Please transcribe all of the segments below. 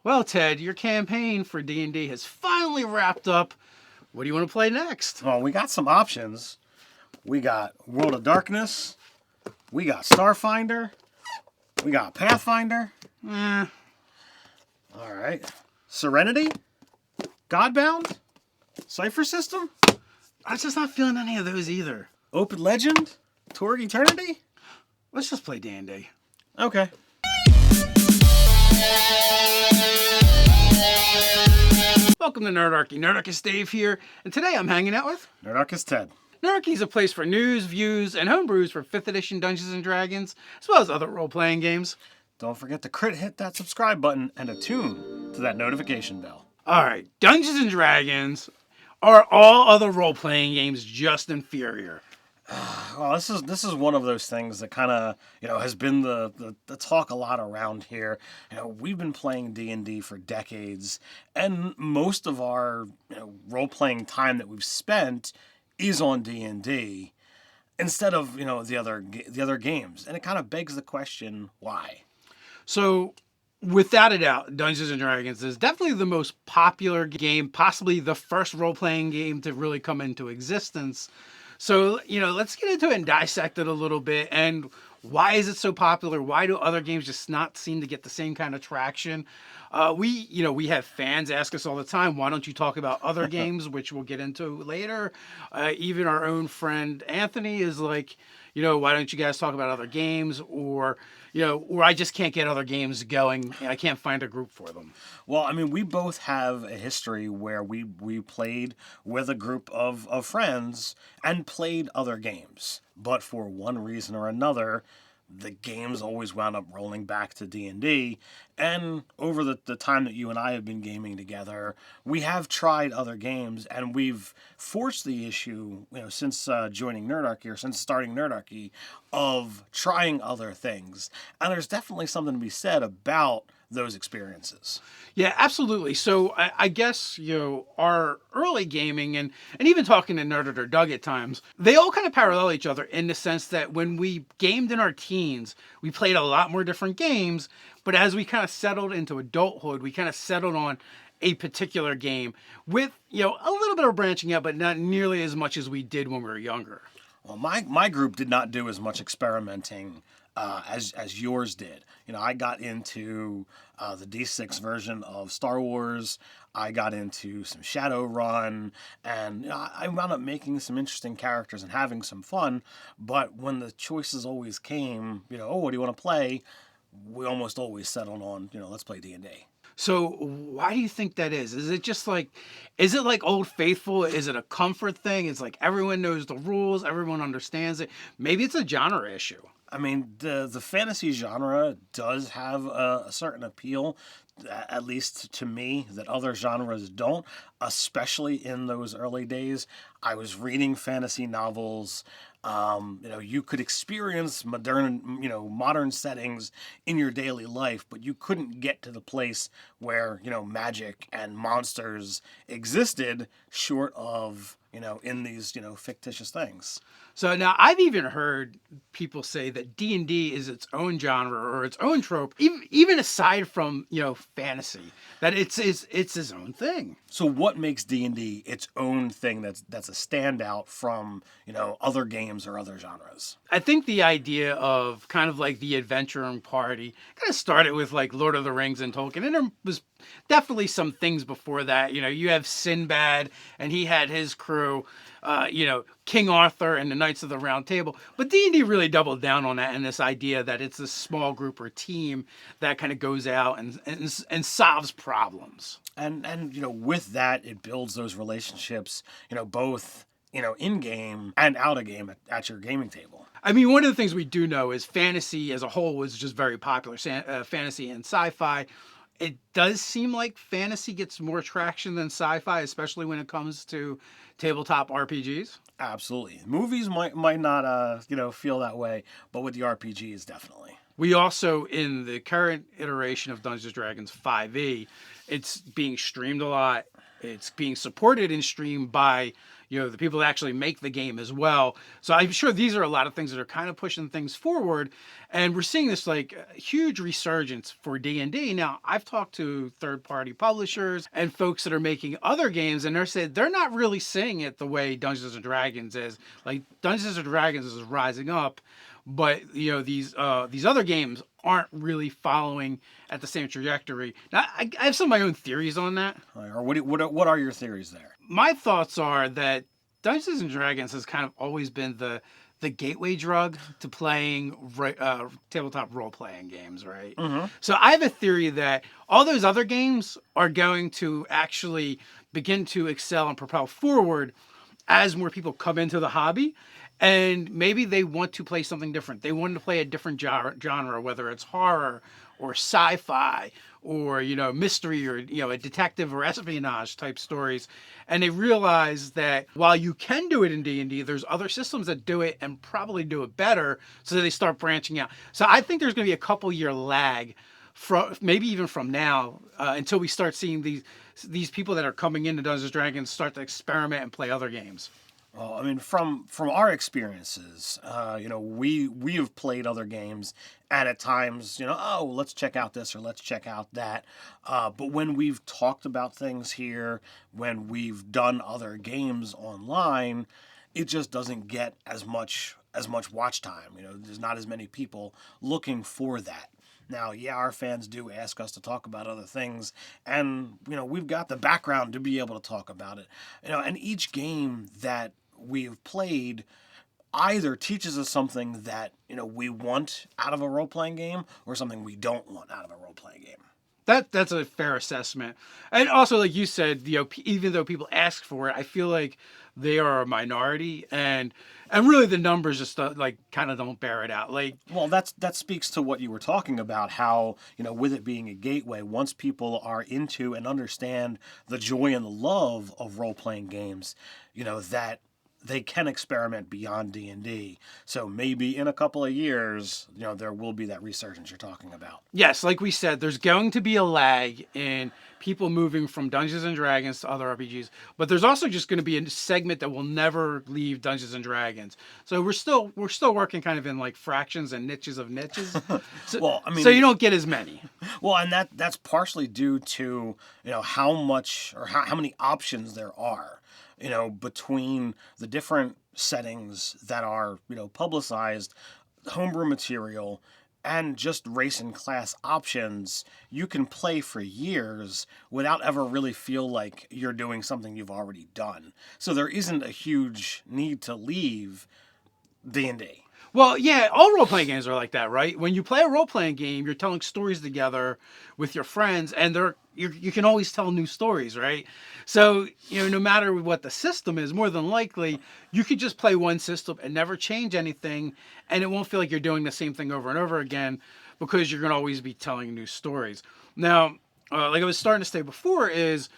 Well, Ted, your campaign for D&D has finally wrapped up. What do you want to play next? Well, we got some options. We got World of Darkness. We got Starfinder. We got Pathfinder. Eh, All right. Serenity. Godbound. Cipher System. I'm just not feeling any of those either. Open Legend. Torg Eternity. Let's just play D&D. Okay. Welcome to Nerdarchy. Nerdarchist Dave here, and today I'm hanging out with... Nerdarchist Ted. Nerdarchy is a place for news, views, and homebrews for 5th edition Dungeons & Dragons, as well as other role-playing games. Don't forget to hit that subscribe button and attune to that notification bell. Alright, Dungeons & Dragons are all other role-playing games just inferior. Well, this is one of those things that kind of, has been the talk a lot around here. We've been playing D&D for decades, and most of our role-playing time that we've spent is on D&D instead of, the other games. And it kind of begs the question, why? So, without a doubt, Dungeons & Dragons is definitely the most popular game, possibly the first role-playing game to really come into existence. So, let's get into it and dissect it a little bit. And why is it so popular? Why do other games just not seem to get the same kind of traction? We have fans ask us all the time, why don't you talk about other games, which we'll get into later. Even our own friend Anthony is like, why don't you guys talk about other games? Or I just can't get other games going and I can't find a group for them. Well, I mean, we both have a history where we played with a group of friends and played other games. But for one reason or another, the games always wound up rolling back to D&D. And over the time that you and I have been gaming together, we have tried other games, and we've forced the issue, since joining Nerdarchy, or since starting Nerdarchy, of trying other things. And there's definitely something to be said about those experiences. Yeah, absolutely. So I guess, our early gaming and even talking to Nerd or Doug at times, they all kind of parallel each other in the sense that when we gamed in our teens, we played a lot more different games. But as we kind of settled into adulthood, we kind of settled on a particular game with, a little bit of branching out, but not nearly as much as we did when we were younger. Well, my group did not do as much experimenting as yours did. I got into the D6 version of Star Wars. I got into some Shadowrun, and I wound up making some interesting characters and having some fun. But when the choices always came, what do you want to play? We almost always settled on, let's play D&D. So why do you think that is? Is it like Old Faithful? Is it a comfort thing? It's like everyone knows the rules, everyone understands it. Maybe it's a genre issue. I mean, the fantasy genre does have a certain appeal, at least to me, that other genres don't, especially in those early days. I was reading fantasy novels. You could experience modern settings in your daily life, but you couldn't get to the place where, magic and monsters existed short of, in these, fictitious things. So now I've even heard people say that D&D is its own genre or its own trope, even aside from, fantasy, that it's its own thing. So what makes D&D its own thing that's a standout from, other games or other genres? I think the idea of kind of like the adventuring party kind of started with like Lord of the Rings and Tolkien, and there was definitely some things before that. You have Sinbad and he had his crew, King Arthur and the Knights of the Round Table. But D&D really doubled down on that and this idea that it's a small group or team that kind of goes out and solves problems. And with that, it builds those relationships, both, in game and out of game at your gaming table. I mean, one of the things we do know is fantasy as a whole was just very popular, fantasy and sci-fi. It does seem like fantasy gets more traction than sci-fi, especially when it comes to tabletop RPGs. Absolutely. Movies might not, feel that way, but with the RPGs, definitely. We also, in the current iteration of Dungeons & Dragons 5e, it's being streamed a lot. It's being supported in stream by, the people that actually make the game as well. So I'm sure these are a lot of things that are kind of pushing things forward, and we're seeing this like huge resurgence for D&D. Now, I've talked to third-party publishers and folks that are making other games, and they're saying they're not really seeing it the way Dungeons and Dragons is. Like Dungeons and Dragons is rising up, but these other games aren't really following at the same trajectory. Now, I have some of my own theories on that. Or what are your theories there? My thoughts are that Dungeons and Dragons has kind of always been the gateway drug to playing tabletop role playing games, right? Mm-hmm. So I have a theory that all those other games are going to actually begin to excel and propel forward as more people come into the hobby. And maybe they want to play something different. They want to play a different genre, whether it's horror or sci-fi or, mystery or, a detective or espionage type stories. And they realize that while you can do it in D&D, there's other systems that do it and probably do it better. So they start branching out. So I think there's going to be a couple year lag from maybe even from now until we start seeing these people that are coming into Dungeons and Dragons start to experiment and play other games. Well, I mean, from our experiences, we have played other games, and at times, oh, let's check out this or let's check out that. But when we've talked about things here, when we've done other games online, it just doesn't get as much watch time. There's not as many people looking for that. Now, yeah, our fans do ask us to talk about other things, and we've got the background to be able to talk about it. And each game that we've played either teaches us something that we want out of a role-playing game or something we don't want out of a role-playing game. That's a fair assessment. And also, like you said, even though people ask for it, I feel like they are a minority, and really the numbers just kind of don't bear it out. Well, that speaks to what you were talking about, how with it being a gateway, once people are into and understand the joy and the love of role-playing games, that they can experiment beyond D&D. So maybe in a couple of years, there will be that resurgence you're talking about. Yes, like we said, there's going to be a lag in people moving from Dungeons and Dragons to other RPGs, but there's also just going to be a segment that will never leave Dungeons and Dragons. So we're still working kind of in like fractions and niches of niches. So, well, I mean, so you don't get as many. Well, and that's partially due to how much or how many options there are. Between the different settings that are, publicized, homebrew material, and just race and class options, you can play for years without ever really feel like you're doing something you've already done. So there isn't a huge need to leave D&D. Well, yeah, all role-playing games are like that, right? When you play a role-playing game, you're telling stories together with your friends, and you can always tell new stories, right? So, no matter what the system is, more than likely, you could just play one system and never change anything, and it won't feel like you're doing the same thing over and over again because you're going to always be telling new stories. Now, like I was starting to say before is,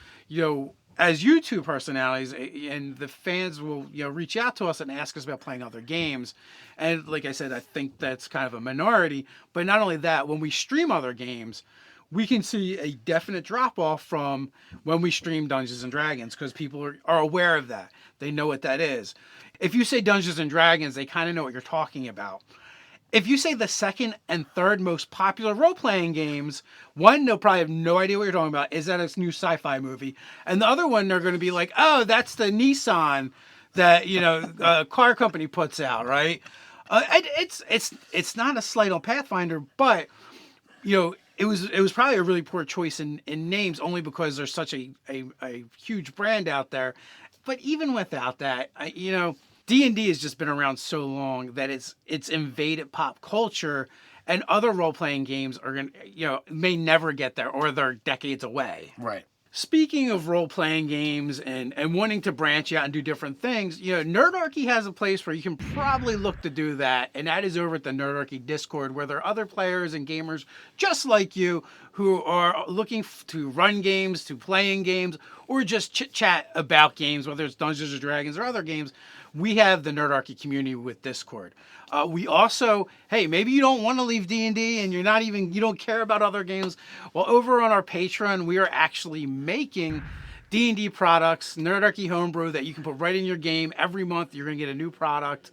as YouTube personalities and the fans will, reach out to us and ask us about playing other games. And like I said, I think that's kind of a minority. But not only that, when we stream other games, we can see a definite drop off from when we stream Dungeons and Dragons because people are aware of that. They know what that is. If you say Dungeons and Dragons, they kind of know what you're talking about. If you say the second and third most popular role-playing games, one, they'll probably have no idea what you're talking about. Is that a new sci-fi movie? And the other one, they're going to be like, oh, that's the Nissan that, a car company puts out, right? It's not a slight on Pathfinder, but, it was probably a really poor choice in names only because there's such a huge brand out there. But even without that, D&D has just been around so long that it's invaded pop culture, and other role-playing games are may never get there, or they're decades away. Right. Speaking of role-playing games and wanting to branch out and do different things, Nerdarchy has a place where you can probably look to do that, and that is over at the Nerdarchy Discord, where there are other players and gamers just like you who are looking to run games, to playing games, or just chit-chat about games, whether it's Dungeons or Dragons or other games. We have the Nerdarchy community with Discord. We also, hey, maybe you don't want to leave D&D and you don't care about other games. Well, over on our Patreon, we are actually making D&D products, Nerdarchy homebrew that you can put right in your game. Every month you're going to get a new product,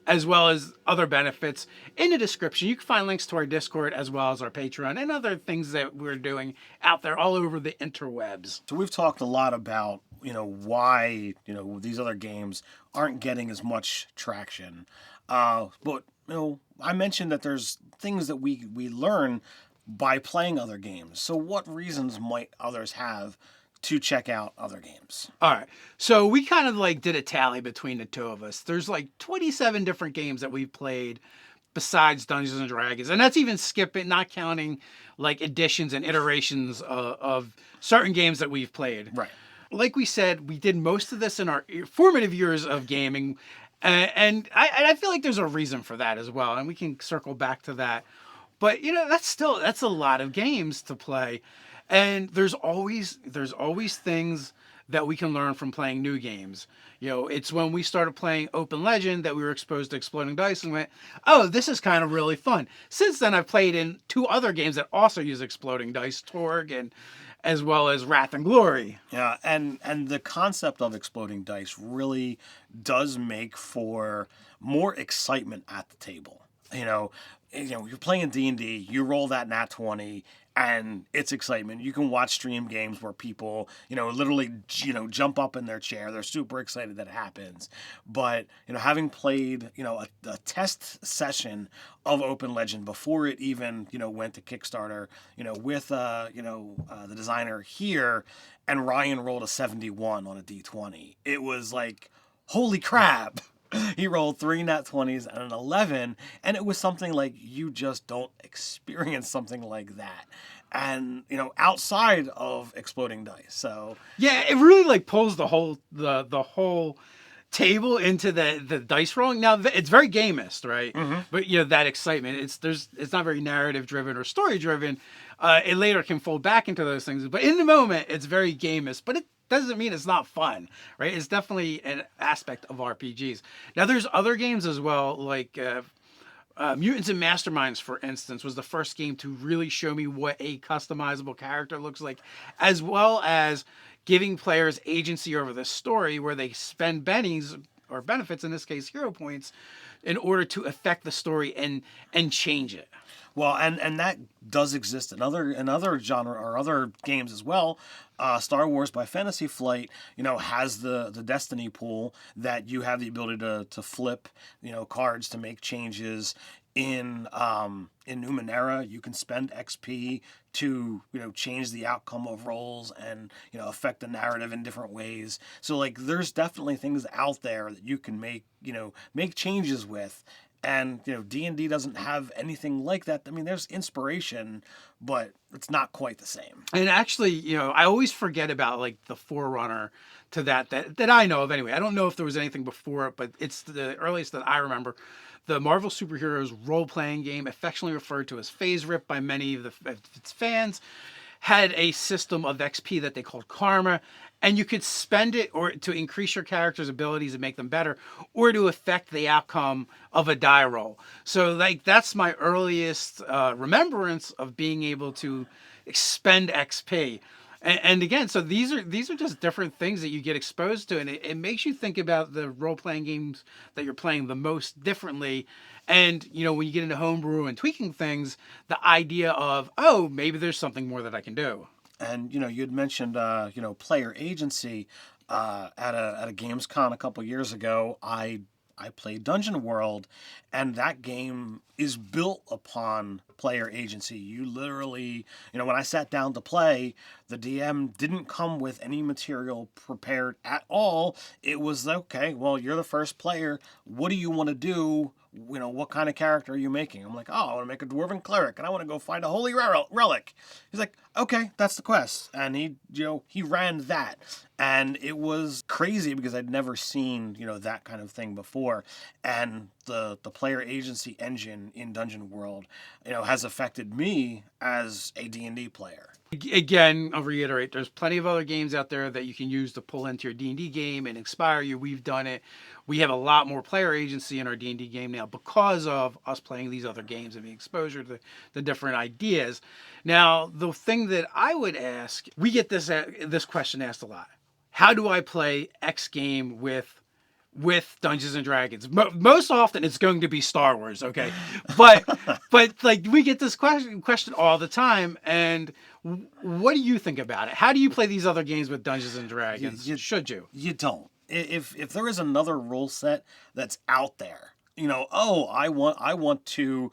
as well as other benefits. In the description, you can find links to our Discord as well as our Patreon and other things that we're doing out there all over the interwebs. So we've talked a lot about, why, these other games aren't getting as much traction. But, I mentioned that there's things that we learn by playing other games. So what reasons might others have to check out other games? All right. So we kind of like did a tally between the two of us. There's like 27 different games that we've played besides Dungeons and Dragons. And that's even skipping, not counting like editions and iterations of certain games that we've played. Right. Like we said, we did most of this in our formative years of gaming. And I feel like there's a reason for that as well. And we can circle back to that. But, that's a lot of games to play. And there's always things that we can learn from playing new games. It's when we started playing Open Legend that we were exposed to Exploding Dice and went, oh, this is kind of really fun. Since then, I've played in 2 other games that also use Exploding Dice, Torg, and as well as Wrath and Glory. Yeah, and the concept of Exploding Dice really does make for more excitement at the table. You're playing D&D, you roll that nat 20, and it's excitement. You can watch stream games where people, literally, jump up in their chair. They're super excited that it happens. But, having played, a test session of Open Legend before it even, went to Kickstarter, with, the designer here, and Ryan rolled a 71 on a D20. It was like, holy crap. He rolled 3 nat 20s and an 11, and it was something like you just don't experience something like that. And, outside of Exploding Dice. So yeah, it really like pulls the whole table into the dice rolling. Now it's very gamist, right? Mm-hmm. But that excitement, it's not very narrative driven or story driven. It later can fold back into those things, but in the moment it's very gamist. But it doesn't mean it's not fun, right? It's definitely an aspect of RPGs. Now there's other games as well, like Mutants and Masterminds, for instance, was the first game to really show me what a customizable character looks like, as well as giving players agency over the story where they spend bennies or benefits, in this case hero points, in order to affect the story and change it. Well, and that does exist in other genre or other games as well. Star Wars by Fantasy Flight, has the Destiny pool that you have the ability to flip, cards to make changes. In Numenera, you can spend XP to change the outcome of rolls and affect the narrative in different ways. So like there's definitely things out there that you can make changes with. And D&D doesn't have anything like that. I mean, there's inspiration, but it's not quite the same. And actually, I always forget about like the forerunner to that I know of anyway. I don't know if there was anything before it, but it's the earliest that I remember. The Marvel Superheroes role-playing game, affectionately referred to as Phase Rip by many of its fans, had a system of XP that they called Karma, and you could spend it or to increase your character's abilities and make them better, or to affect the outcome of a die roll. So like that's my earliest remembrance of being able to expend XP. And again, so these are just different things that you get exposed to, and it makes you think about the role-playing games that you're playing the most differently. And, when you get into homebrew and tweaking things, the idea of, oh, maybe there's something more that I can do. And, you'd mentioned, player agency at a GamesCon a couple years ago. I played Dungeon World, and that game is built upon player agency. You literally, when I sat down to play, the DM didn't come with any material prepared at all. It was, okay, well, you're the first player. What do you want to do? What kind of character are you making? I'm like, I want to make a dwarven cleric, and I want to go find a holy relic. He's like, okay, that's the quest. And he ran that. And it was crazy because I'd never seen, that kind of thing before. And the player agency engine in Dungeon World, has affected me as a D&D player. Again, I'll reiterate, there's plenty of other games out there that you can use to pull into your D&D game and inspire you. We've done it. We have a lot more player agency in our D&D game now because of us playing these other games and the exposure to the different ideas. Now, the thing that I would ask, we get this question asked a lot. How do I play X game with Dungeons and Dragons? Most often it's going to be Star Wars, okay? But like we get this question all the time, and what do you think about it? How do you play these other games with Dungeons and Dragons? Should you? You don't. If there is another rule set that's out there, I want to,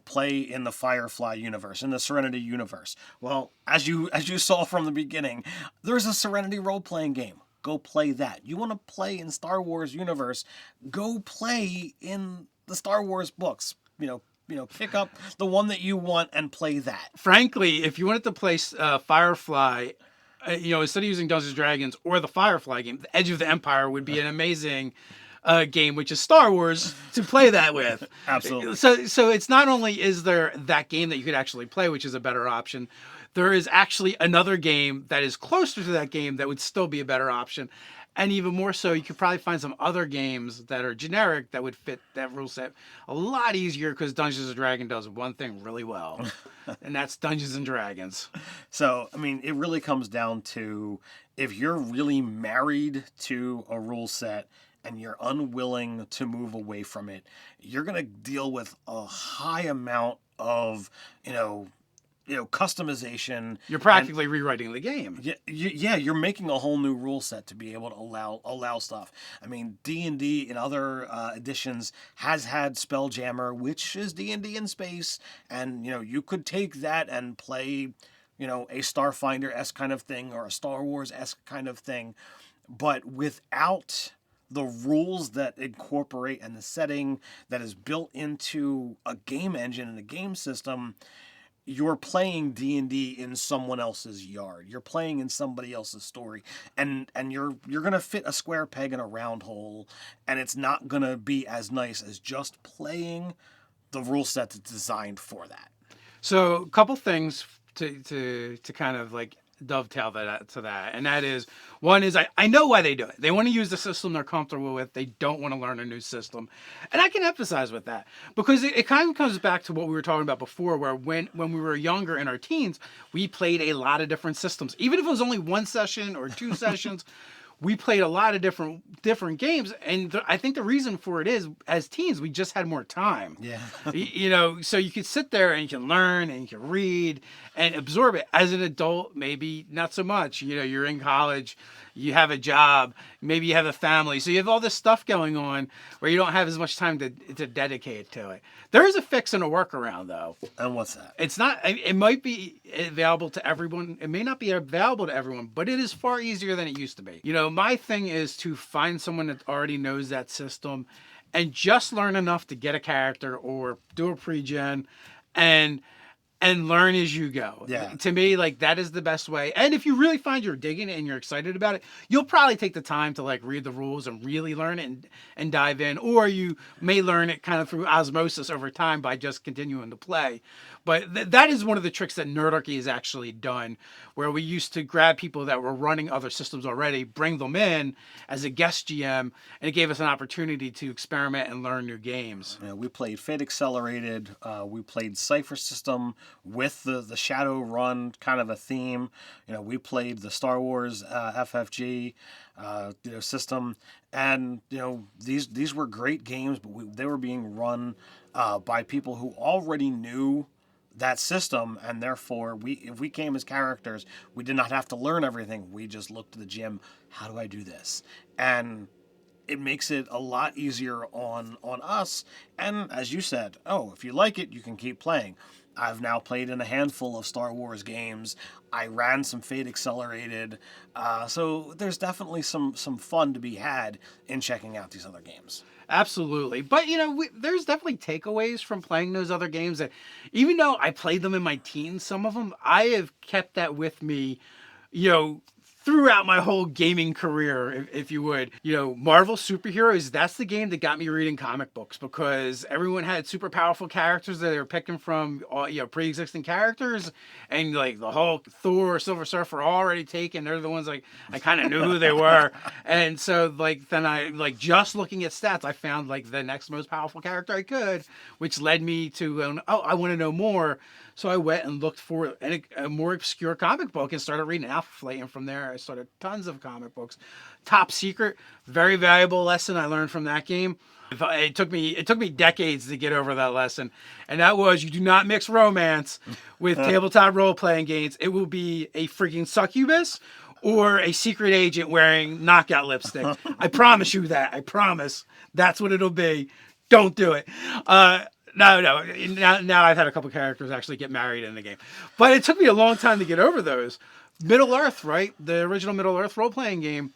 play in the Firefly universe, in the Serenity universe. Well, as you saw from the beginning, there's a Serenity role-playing game. Go play that. You want to play in Star Wars universe, go play in the Star Wars books. Pick up the one that you want and play that. Frankly, if you wanted to play Firefly, instead of using Dungeons and Dragons or the Firefly game, the Edge of the Empire would be an amazing game, which is Star Wars, to play that with. Absolutely. So it's not only is there that game that you could actually play, which is a better option, there is actually another game that is closer to that game that would still be a better option. And even more so, you could probably find some other games that are generic that would fit that rule set a lot easier, because Dungeons and Dragons does one thing really well, and that's Dungeons and Dragons. So, it really comes down to, if you're really married to a rule set and you're unwilling to move away from it, you're going to deal with a high amount of, customization. You're practically rewriting the game. Yeah, you're making a whole new rule set to be able to allow stuff. D&D in other editions has had Spelljammer, which is D&D in space, and you could take that and play, a Starfinder-esque kind of thing or a Star Wars-esque kind of thing, but without the rules that incorporate and the setting that is built into a game engine and a game system, you're playing D&D in someone else's yard. You're playing in somebody else's story, and you're going to fit a square peg in a round hole, and it's not going to be as nice as just playing the rule set that's designed for that. So a couple things to kind of like dovetail to that, and that is, one is I know why they do it. They want to use the system they're comfortable with. They don't want to learn a new system, and I can emphasize with that, because it kind of comes back to what we were talking about before, where when we were younger in our teens, we played a lot of different systems. Even if it was only one session or two sessions, we played a lot of different games, and I think the reason for it is, as teens, we just had more time. Yeah. So you could sit there and you can learn and you can read and absorb it. As an adult, maybe not so much. You're in college, you have a job, maybe you have a family, so you have all this stuff going on where you don't have as much time to dedicate to it. There is a fix and a workaround, though. And what's that? It's not. It might be available to everyone. It may not be available to everyone, but it is far easier than it used to be. My thing is to find someone that already knows that system, and just learn enough to get a character or do a pre-gen, and learn as you go. Yeah. To me, that is the best way. And if you really find you're digging it and you're excited about it, you'll probably take the time to read the rules and really learn it and dive in. Or you may learn it kind of through osmosis over time by just continuing to play. But that is one of the tricks that Nerdarchy has actually done, where we used to grab people that were running other systems already, bring them in as a guest GM, and it gave us an opportunity to experiment and learn new games. We played Fate Accelerated. We played Cypher System with the Shadowrun kind of a theme. We played the Star Wars FFG system, and these were great games, but they were being run by people who already knew that system, and therefore if we came as characters, we did not have to learn everything. We just looked at the gym. How do I do this? And it makes it a lot easier on us. And as you said, if you like it, you can keep playing. I've now played in a handful of Star Wars games. I ran some Fate Accelerated. So there's definitely some fun to be had in checking out these other games. Absolutely. But, there's definitely takeaways from playing those other games that, even though I played them in my teens, some of them, I have kept that with me, throughout my whole gaming career, if you would. You know, Marvel Superheroes, that's the game that got me reading comic books because everyone had super powerful characters that they were picking from, pre-existing characters. And like the Hulk, Thor, Silver Surfer are already taken. They're the ones like I kind of knew who they were. And so like then I like just looking at stats, I found like the next most powerful character I could, which led me to, I want to know more. So I went and looked for a more obscure comic book and started reading Alpha Flight. And from there, I started tons of comic books. Top Secret, very valuable lesson I learned from that game. It took me decades to get over that lesson, and that was you do not mix romance with tabletop role playing games. It will be a freaking succubus or a secret agent wearing knockout lipstick. I promise you that. I promise. That's what it'll be. Don't do it. No. Now I've had a couple characters actually get married in the game. But it took me a long time to get over those. Middle Earth, right? The original Middle Earth role-playing game,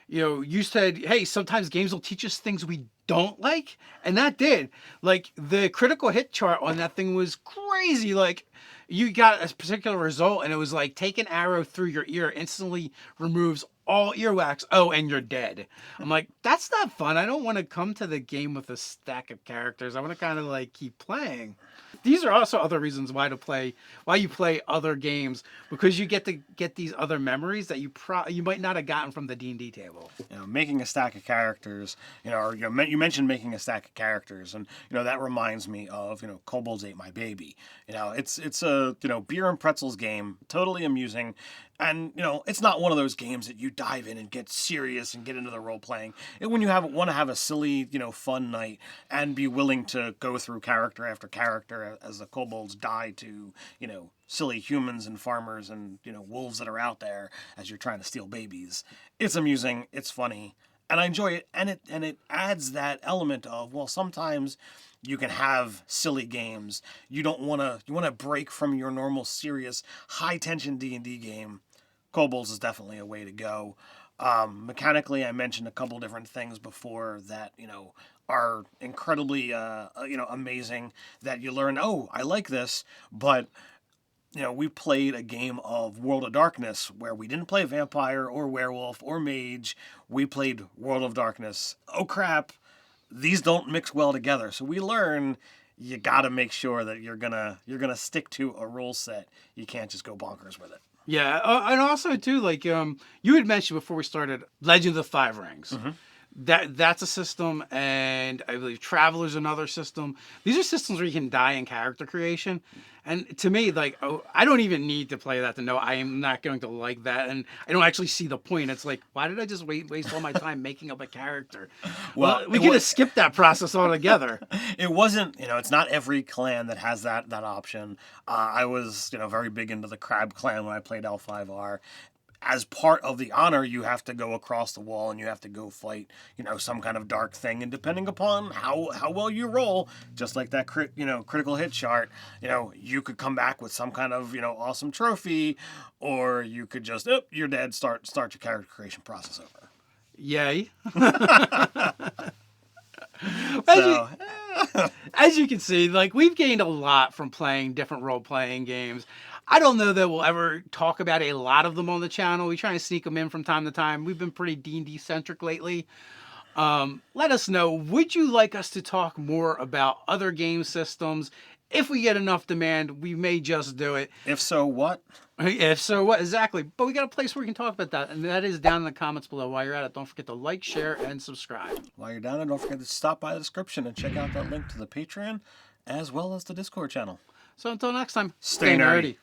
you said, hey, sometimes games will teach us things we don't like. And that did. Like, the critical hit chart on that thing was crazy. Like, you got a particular result, and it was like, take an arrow through your ear, instantly removes all earwax. Oh, and you're dead. I'm like, that's not fun. I don't want to come to the game with a stack of characters. I want to kind of like keep playing. These are also other reasons why you play other games, because you get to get these other memories that you might not have gotten from the D&D table. Making a stack of characters, you mentioned making a stack of characters, and that reminds me of Kobolds Ate My Baby. It's a beer and pretzels game, totally amusing. And, it's not one of those games that you dive in and get serious and get into the role playing. When you want to have a silly, fun night and be willing to go through character after character as the kobolds die to, silly humans and farmers and, wolves that are out there as you're trying to steal babies. It's amusing. It's funny. And I enjoy it. And it adds that element of, well, sometimes you can have silly games. You want to break from your normal serious high tension D&D game. Kobolds is definitely a way to go. Mechanically, I mentioned a couple different things before that, are incredibly, amazing that you learn, oh, I like this, but, we played a game of World of Darkness where we didn't play vampire or werewolf or mage. We played World of Darkness. Oh, crap. These don't mix well together. So we learn you got to make sure that you're gonna stick to a rule set. You can't just go bonkers with it. Yeah, and also too, like you had mentioned before we started, Legend of the Five Rings. Mm-hmm. That's a system, and I believe Traveler's another system. These are systems where you can die in character creation, and to me, like, I don't even need to play that to know I am not going to like that, and I don't actually see the point. It's like, why did I just waste all my time making up a character? Well, we could have skipped that process altogether. It wasn't, it's not every clan that has that option. I was, very big into the Crab clan when I played L5R. As part of the honor, you have to go across the wall and you have to go fight, some kind of dark thing. And depending upon how well you roll, just like that critical hit chart, you could come back with some kind of, awesome trophy, or you could just, you're dead, start your character creation process over. Yay. So, as you can see, like, we've gained a lot from playing different role-playing games. I don't know that we'll ever talk about a lot of them on the channel. We try and sneak them in from time to time. We've been pretty D&D centric lately. Let us know, would you like us to talk more about other game systems? If we get enough demand, we may just do it. If so, what? If so, what? Exactly. But we got a place where we can talk about that, and that is down in the comments below. While you're at it, don't forget to like, share, and subscribe. While you're down there, don't forget to stop by the description and check out that link to the Patreon, as well as the Discord channel. So until next time, stay nerdy.